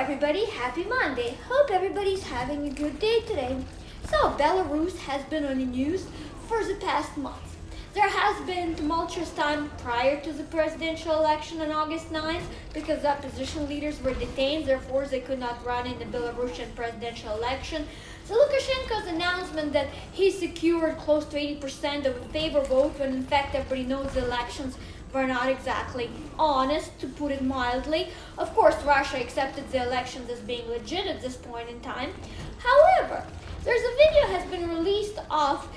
everybody, happy Monday. Hope everybody's having a good day today. So Belarus has been on the news for the past month. There has been tumultuous time prior to the presidential election on August 9th because the opposition leaders were detained, therefore they could not run in the Belarusian presidential election. So Lukashenko's announcement that he secured close to 80% of a favor vote when in fact everybody knows the elections were not exactly honest, to put it mildly. Of course, Russia accepted the elections as being legit at this point in time. However, there's a video has been released of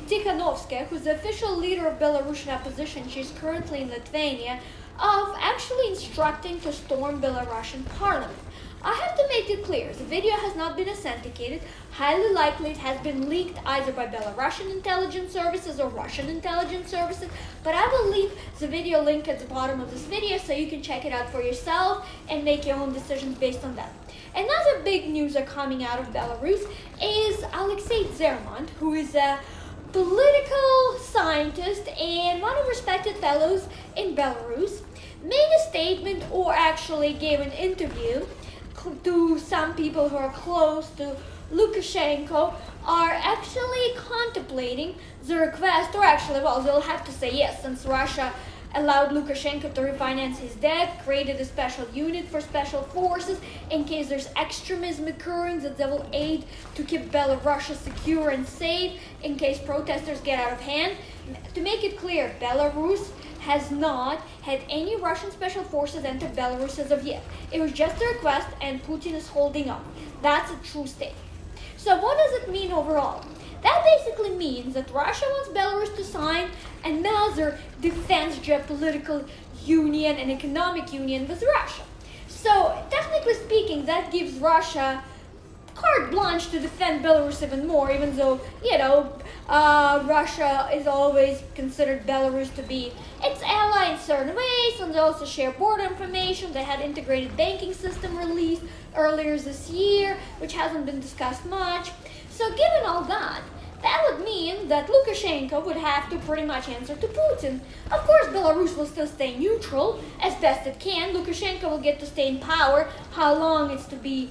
Tichanovskaya, who's the official leader of Belarusian opposition. She's currently in Lithuania, of actually instructing to storm Belarusian parliament. I have to make it clear, the video has not been authenticated. Highly likely it has been leaked either by Belarusian intelligence services or Russian intelligence services, but I will leave the video link at the bottom of this video so you can check it out for yourself and make your own decisions based on that. Another big news coming out of Belarus is Alexei Zerman, who is a political scientist and one of the respected fellows in Belarus, made a statement or actually gave an interview to some people who are close to Lukashenko, are actually contemplating the request, or actually, well, they'll have to say yes, since Russia allowed Lukashenko to refinance his debt, created a special unit for special forces in case there's extremism occurring, that they will aid to keep Belarus secure and safe in case protesters get out of hand. To make it clear, Belarus has not had any Russian special forces enter Belarus as of yet. It was just a request and Putin is holding up. That's a true statement. So what does it mean overall? That basically means that Russia wants Belarus to sign another defense geopolitical union and economic union with Russia. So technically speaking, that gives Russia carte blanche to defend Belarus even more, even though, Russia is always considered Belarus to be its ally in certain ways, and they also share border information. They had integrated banking system released earlier this year, which hasn't been discussed much. So given all that, that would mean that Lukashenko would have to pretty much answer to Putin. Of course, Belarus will still stay neutral as best it can. Lukashenko will get to stay in power. How long it's to be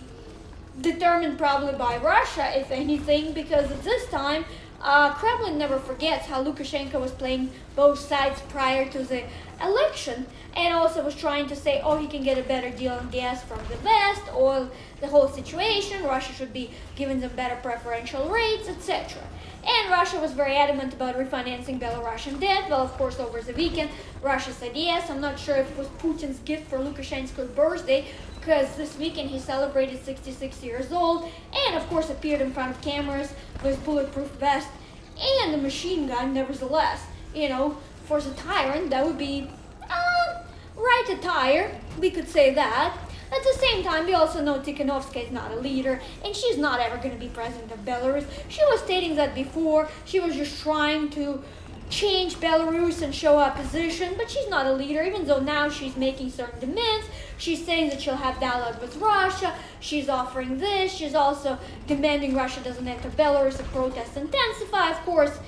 determined probably by Russia, if anything, because at this time, Kremlin never forgets how Lukashenko was playing both sides prior to the election, and also was trying to say, oh, he can get a better deal on gas from the West, oil, the whole situation, Russia should be giving them better preferential rates, etc. And Russia was very adamant about refinancing Belarusian debt. Well, of course, over the weekend, Russia said yes. I'm not sure if it was Putin's gift for Lukashenko's birthday, because this weekend he celebrated 66 years old, and of course appeared in front of cameras with bulletproof vest and a machine gun. Nevertheless, for the tyrant, that would be right attire, we could say that. At the same time, we also know Tikhanovskaya is not a leader, and she's not ever going to be president of Belarus. She was stating that before. She was just trying to change Belarus and show opposition, but she's not a leader, even though now she's making certain demands. She's saying that she'll have dialogue with Russia. She's offering this. She's also demanding Russia doesn't enter Belarus if protests intensify. Of course,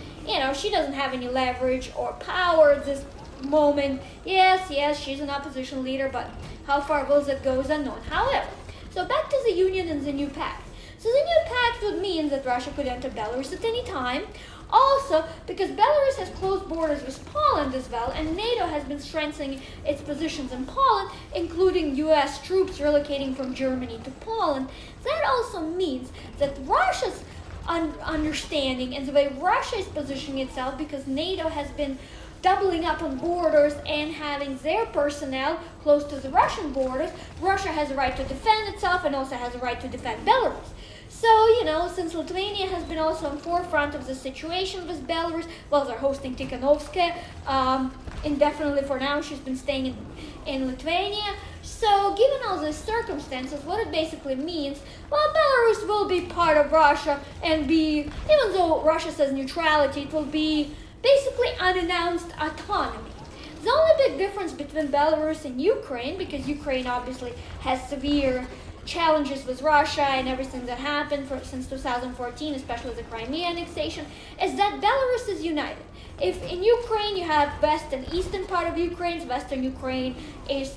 she doesn't have any leverage or power at this moment. Yes, she's an opposition leader, but how far will that go is unknown. However, so back to the union and the new pact. So the new pact would mean that Russia could enter Belarus at any time. Also, because Belarus has close borders with Poland as well, and NATO has been strengthening its positions in Poland, including US troops relocating from Germany to Poland, that also means that Russia's understanding and the way Russia is positioning itself, because NATO has been doubling up on borders and having their personnel close to the Russian borders, Russia has a right to defend itself and also has a right to defend Belarus. So, since Lithuania has been also in forefront of the situation with Belarus, well, they're hosting Tikhanovskaya indefinitely for now. She's been staying in Lithuania. So, given all these circumstances, what it basically means, well, Belarus will be part of Russia and even though Russia says neutrality, it will be basically unannounced autonomy. The only big difference between Belarus and Ukraine, because Ukraine obviously has severe challenges with Russia and everything that happened since 2014, especially the Crimea annexation, is that Belarus is united. If in Ukraine you have west and eastern part of Ukraine, western Ukraine is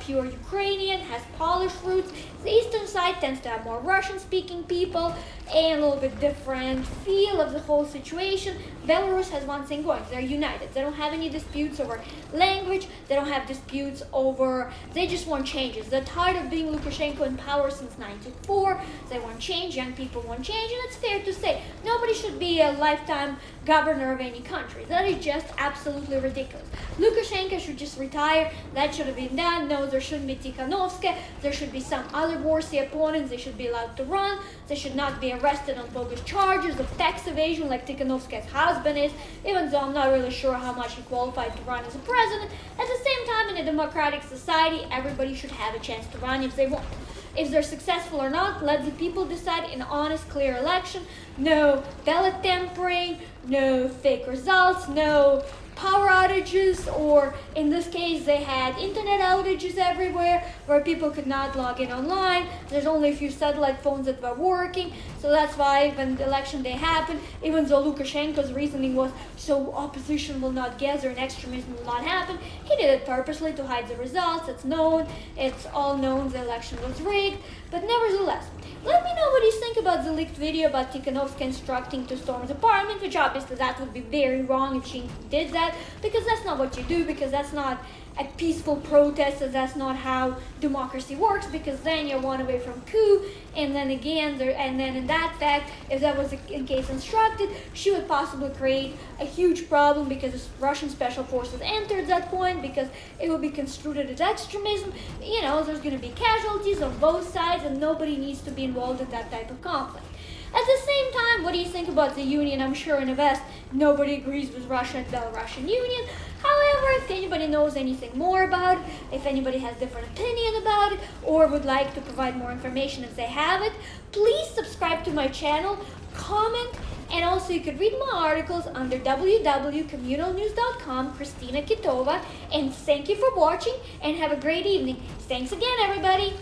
pure Ukrainian, has Polish roots. The eastern side tends to have more Russian-speaking people and a little bit different feel of the whole situation. Belarus has one thing going: they're united. They don't have any disputes over language. They don't have disputes over. They just want changes. They're tired of being Lukashenko in power since '94. They want change. Young people want change, and it's fair to say nobody should be a lifetime governor of any country. That is just absolutely ridiculous. Lukashenko should just retire. That should have been done. No, there shouldn't be Tichanovskaya. There should be some other worthy opponents. They should be allowed to run. They should not be arrested on bogus charges of tax evasion like Tikhanovskaya's husband is, even though I'm not really sure how much he qualified to run as a president. At the same time, in a democratic society, everybody should have a chance to run if they want. If they're successful or not, let the people decide in an honest, clear election. No ballot tampering, no fake results, no power outages, or in this case they had internet outages everywhere where people could not log in online. There's only a few satellite phones that were working, so that's why when the election day happened, even though Lukashenko's reasoning was so opposition will not gather and extremism will not happen, he did it purposely to hide the results. It's known, it's all known the election was rigged, but nevertheless, let me know what you think about the leaked video about Tikhanovskaya instructing to storm the parliament, which obviously that would be very wrong if she did that, because that's not what you do, because that's not a peaceful protest, and that's not how democracy works, because then you're one away from coup, and then again, and then in that fact, if that was the case instructed, she would possibly create a huge problem because Russian special forces entered that point, because it would be construed as extremism. You know, there's going to be casualties on both sides, and nobody needs to be involved in that type of conflict. At the same time, what do you think about the union? I'm sure in the West, nobody agrees with Russia and Belarusian union. However, if anybody knows anything more about it, if anybody has different opinion about it, or would like to provide more information if they have it, please subscribe to my channel, comment, and also you could read my articles under www.communalnews.com, Kristina Kitova, and thank you for watching, and have a great evening. Thanks again, everybody!